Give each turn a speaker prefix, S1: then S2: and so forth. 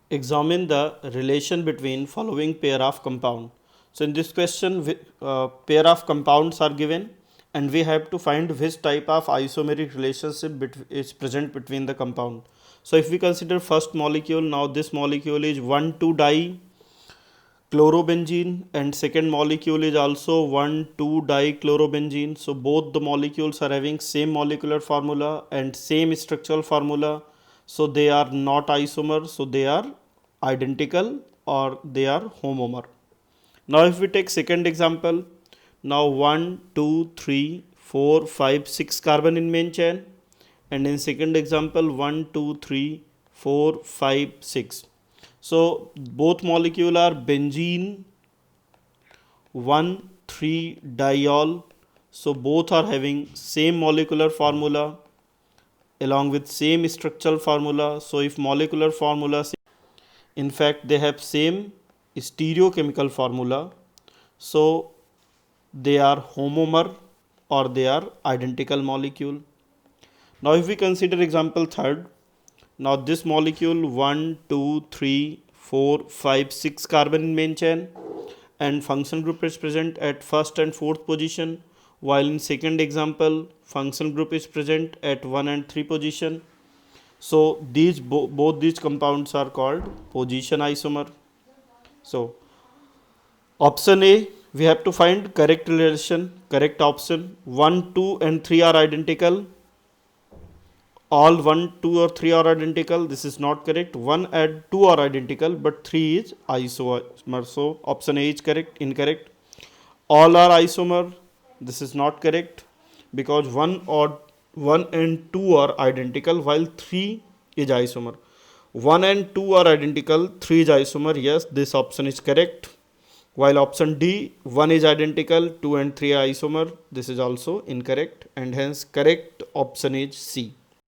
S1: Examine the relation between following pair of compound. So in this question, pair of compounds are given and we have to find which type of isomeric relationship is present between the compound. So if we consider first molecule, now this molecule is 1,2-di chlorobenzene and second molecule is also 1,2-dichlorobenzene. So both the molecules are having same molecular formula and same structural formula. So they are not isomer, so they are identical or they are homomer. Now if we take second example, now 1, 2, 3, 4, 5, 6 carbon in main chain, and in second example 1, 2, 3, 4, 5, 6. So both molecule are benzene 1,3-diol. So both are having same molecular formula along with same structural formula. So if molecular formula, in fact they have same stereochemical formula, so they are homomer or they are identical molecule. Now if we consider example third, now this molecule 1, 2, 3, 4, 5, 6 carbon in main chain and function group is present at first and fourth position, while in second example function group is present at 1 and 3 position. So these both these compounds are called position isomer. So option A, we have to find correct relation, correct option. 1, 2 and 3 are identical. All 1, 2 or 3 are identical. This is not correct. 1 and 2 are identical but 3 is isomer. So option A is correct. Incorrect. All are isomer. This is not correct because 1 and 2 are identical while 3 is isomer. 1 and 2 are identical, 3 is isomer. Yes, this option is correct. While option D, 1 is identical, 2 and 3 are isomer. This is also incorrect and hence correct option is C.